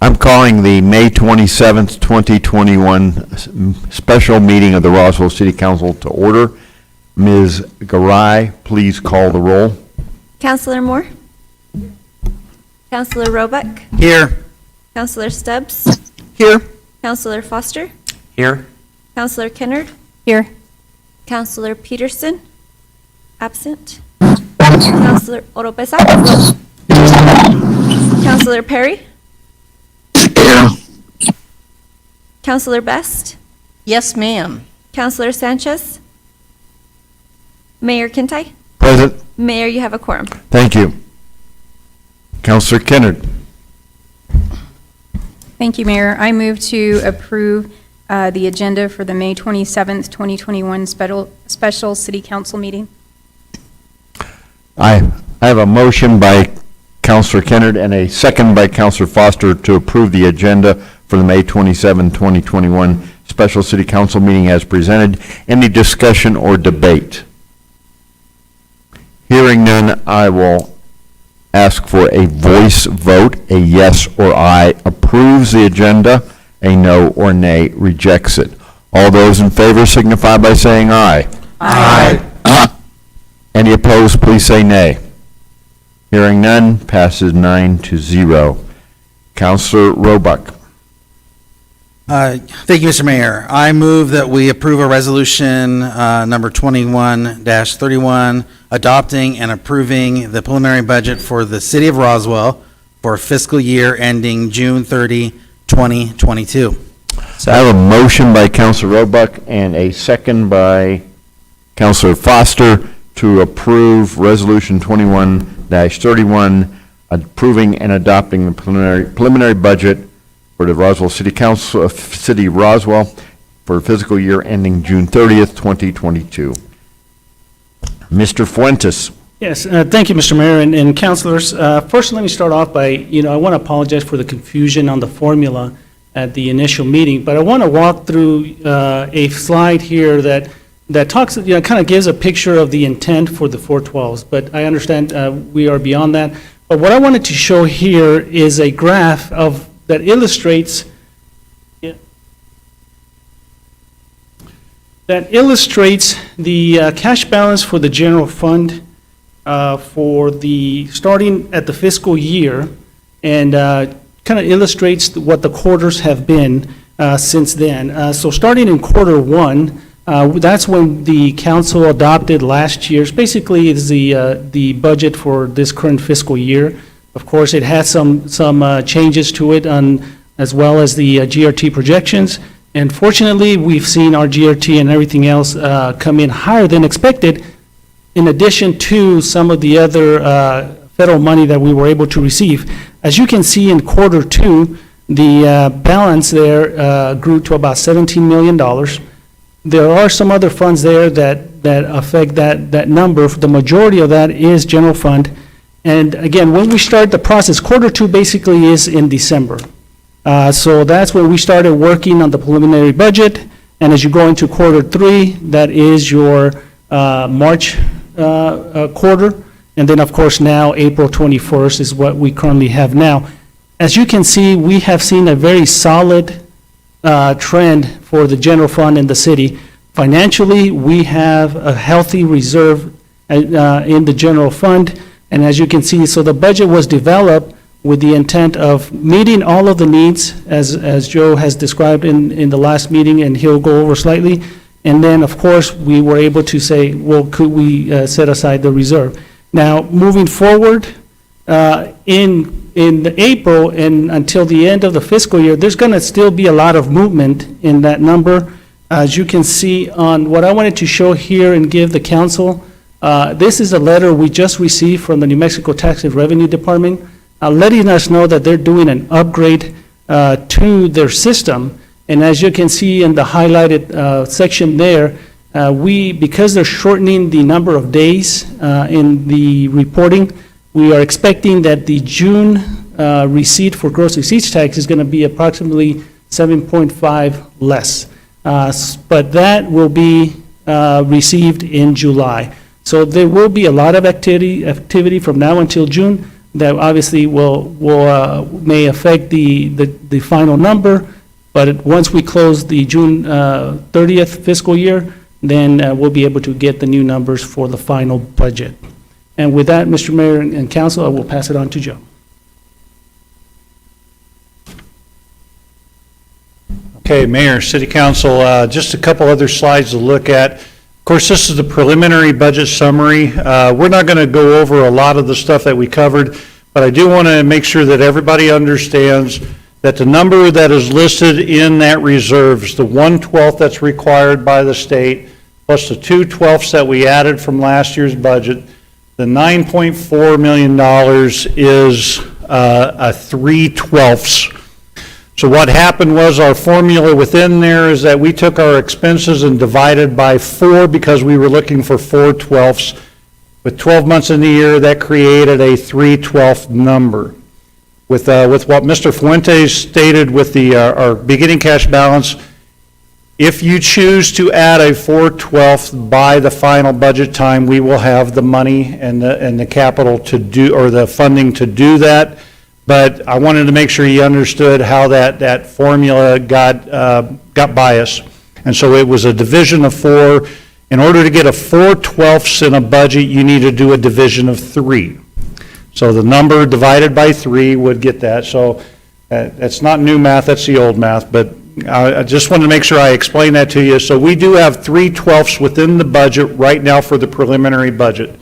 I'm calling the May 27th, 2021 special meeting of the Roswell City Council to order. Ms. Garay, please call the roll. Councilor Moore? Councilor Roebuck? Here. Councilor Stubbs? Here. Councilor Foster? Here. Councilor Kennard? Here. Councilor Peterson? Absent. Councilor Oropesa? Councilor Perry? Here. Councilor Best? Yes, ma'am. Councilor Sanchez? Mayor Kintai? Present. Mayor, you have a quorum. Thank you. Councilor Kennard. Thank you, Mayor. I move to approve the agenda for the May 27th, 2021 special City Council meeting. I have a motion by Councilor Kennard and a second by Councilor Foster to approve the agenda for the May 27, 2021 special City Council meeting as presented. Any discussion or debate? Hearing none, I will ask for a voice vote. A yes or aye approves the agenda. A no or nay rejects it. All those in favor signify by saying aye. Aye. Any opposed, please say nay. Hearing none, passes 9-0. Councilor Roebuck. Thank you, Mr. Mayor. I move that we approve a resolution number 21-31, adopting and approving the preliminary budget for the City of Roswell for fiscal year ending June 30, 2022. So I have a motion by Councilor Roebuck and a second by Councilor Foster to approve Resolution 21-31, approving and adopting the preliminary budget for the Roswell City Council of City of Roswell for fiscal year ending June 30th, 2022. Mr. Fuentes. Yes, thank you, Mr. Mayor and councilors. First, let me start off by, I want to apologize for the confusion on the formula at the initial meeting, but I want to walk through a slide here that talks, kind of gives a picture of the intent for the 412s, but I understand we are beyond that. But what I wanted to show here is a graph that illustrates the cash balance for the general fund for the starting at the fiscal year, and kind of illustrates what the quarters have been since then. So starting in quarter one, that's when the council adopted last year's, basically is the budget for this current fiscal year. Of course, it has some changes to it as well as the GRT projections. And fortunately, we've seen our GRT and everything else come in higher than expected, in addition to some of the other federal money that we were able to receive. As you can see in quarter two, the balance there grew to about $17 million. There are some other funds there that affect that number. The majority of that is general fund. And again, when we start the process, quarter two basically is in December. So that's when we started working on the preliminary budget. And as you go into quarter three, that is your March quarter. And then, of course, now April 21st is what we currently have now. As you can see, we have seen a very solid trend for the general fund in the city. Financially, we have a healthy reserve in the general fund. And as you can see, so the budget was developed with the intent of meeting all of the needs, as Joe has described in the last meeting, and he'll go over slightly. And then, of course, we were able to say, well, could we set aside the reserve? Now, moving forward, in April and until the end of the fiscal year, there's going to still be a lot of movement in that number. As you can see on what I wanted to show here and give the council, this is a letter we just received from the New Mexico Tax and Revenue Department, letting us know that they're doing an upgrade to their system. And as you can see in the highlighted section there, because they're shortening the number of days in the reporting, we are expecting that the June receipt for gross receipts tax is going to be approximately 7.5 less. But that will be received in July. So there will be a lot of activity from now until June, that obviously may affect the final number, but once we close the June 30th fiscal year, then we'll be able to get the new numbers for the final budget. And with that, Mr. Mayor and Council, I will pass it on to Joe. Okay, Mayor, City Council, just a couple other slides to look at. Of course, this is the preliminary budget summary. We're not going to go over a lot of the stuff that we covered, but I do want to make sure that everybody understands that the number that is listed in that reserves, the 1/12 that's required by the state, plus the 2/12 that we added from last year's budget, the $9.4 million is a 3/12. So what happened was our formula within there is that we took our expenses and divided by 4 because we were looking for 4/12. With 12 months in the year, that created a 3/12 number. With what Mr. Fuentes stated with our beginning cash balance, if you choose to add a 4/12 by the final budget time, we will have the money and the capital to do, or the funding to do that. But I wanted to make sure you understood how that formula got biased. And so it was a division of 4. In order to get a 4/12 in a budget, you need to do a division of 3. So the number divided by 3 would get that. So that's not new math, that's the old math, but I just wanted to make sure I explained that to you. So we do have 3/12 within the budget right now for the preliminary budget.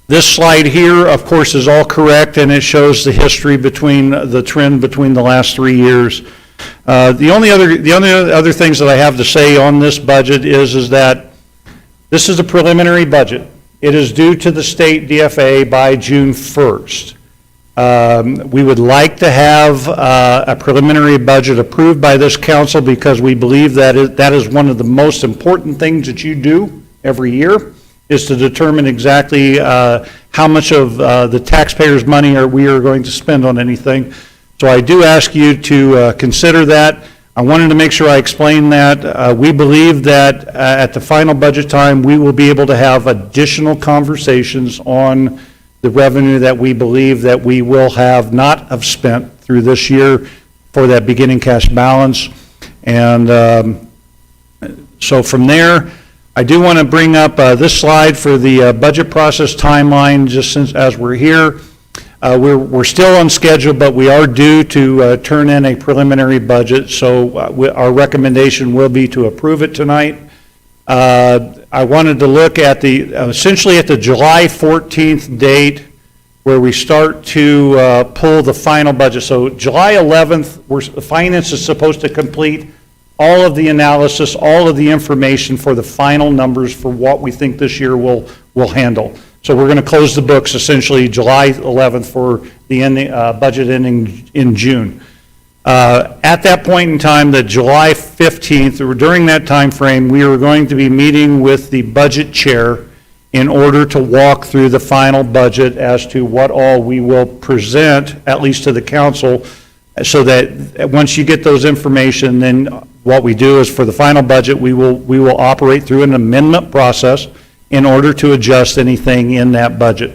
This slide here, of course, is all correct, and it shows the history between the trend between the last 3 years. The only other things that I have to say on this budget is that this is a preliminary budget. It is due to the state DFA by June 1st. We would like to have a preliminary budget approved by this council because we believe that is one of the most important things that you do every year, is to determine exactly how much of the taxpayers' money we are going to spend on anything. So I do ask you to consider that. I wanted to make sure I explained that. We believe that at the final budget time, we will be able to have additional conversations on the revenue that we believe that we will not have spent through this year for that beginning cash balance. And so from there, I do want to bring up this slide for the budget process timeline, just since as we're here. We're still on schedule, but we are due to turn in a preliminary budget, so our recommendation will be to approve it tonight. I wanted to look at essentially at the July 14th date where we start to pull the final budget. So July 11th, the finance is supposed to complete all of the analysis, all of the information for the final numbers for what we think this year will handle. So we're going to close the books essentially July 11th for the budget ending in June. At that point in time, the July 15th, or during that time frame, we are going to be meeting with the budget chair in order to walk through the final budget as to what all we will present, at least to the council, so that once you get those information, then what we do is for the final budget, we will operate through an amendment process in order to adjust anything in that budget.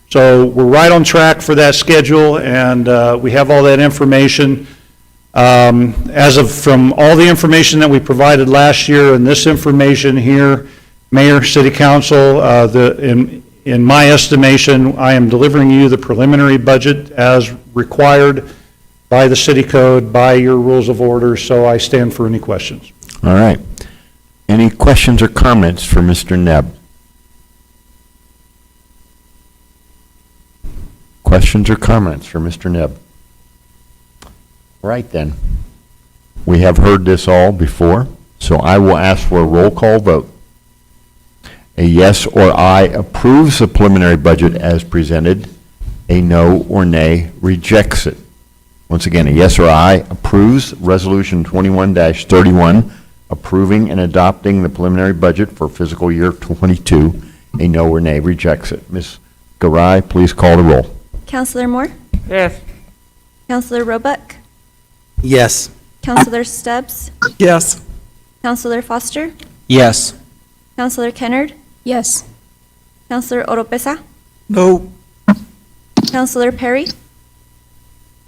So we're right on track for that schedule, and we have all that information. From all the information that we provided last year and this information here, Mayor, City Council, in my estimation, I am delivering you the preliminary budget as required by the city code, by your rules of order, so I stand for any questions. All right. Any questions or comments for Mr. Nebb? Questions or comments for Mr. Nebb? Right then. We have heard this all before, so I will ask for a roll call vote. A yes or aye approves the preliminary budget as presented. A no or nay rejects it. Once again, a yes or aye approves Resolution 21-31, approving and adopting the preliminary budget for fiscal year 22. A no or nay rejects it. Ms. Garai, please call the roll. Counselor Moore? Yes. Counselor Roebuck? Yes. Counselor Stubbs? Yes. Counselor Foster? Yes. Counselor Kennard? Yes. Counselor Oropesa? No. Counselor Perry?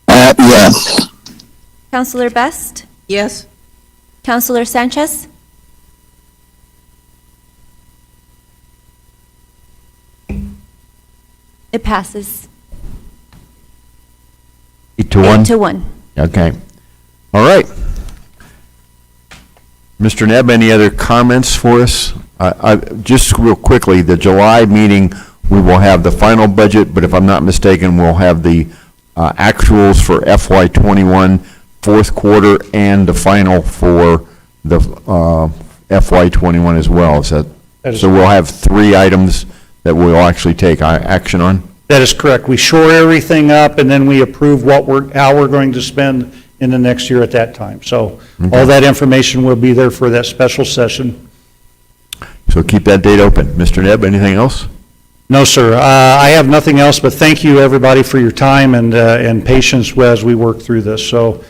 Yes. Counselor Best? Yes. Counselor Sanchez? It passes. 8-1? 8-1. Okay. All right. Mr. Nebb, any other comments for us? Just real quickly, the July meeting, we will have the final budget, but if I'm not mistaken, we'll have the actuals for FY '21 fourth quarter and the final for the FY '21 as well. Is that, That is so we'll have 3 items that we'll actually take action on? That is correct. We shore everything up, and then we approve how we're going to spend in the next year at that time. So all that information will be there for that special session. So keep that date open. Mr. Nebb, anything else? No, sir. I have nothing else, but thank you, everybody, for your time and patience as we work through this. So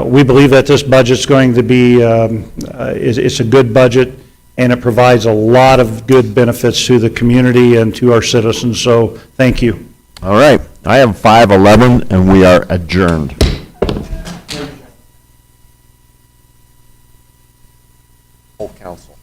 we believe that this budget's going to be, it's a good budget, and it provides a lot of good benefits to the community and to our citizens. So thank you. All right. I have 5:11, and we are adjourned. Whole council.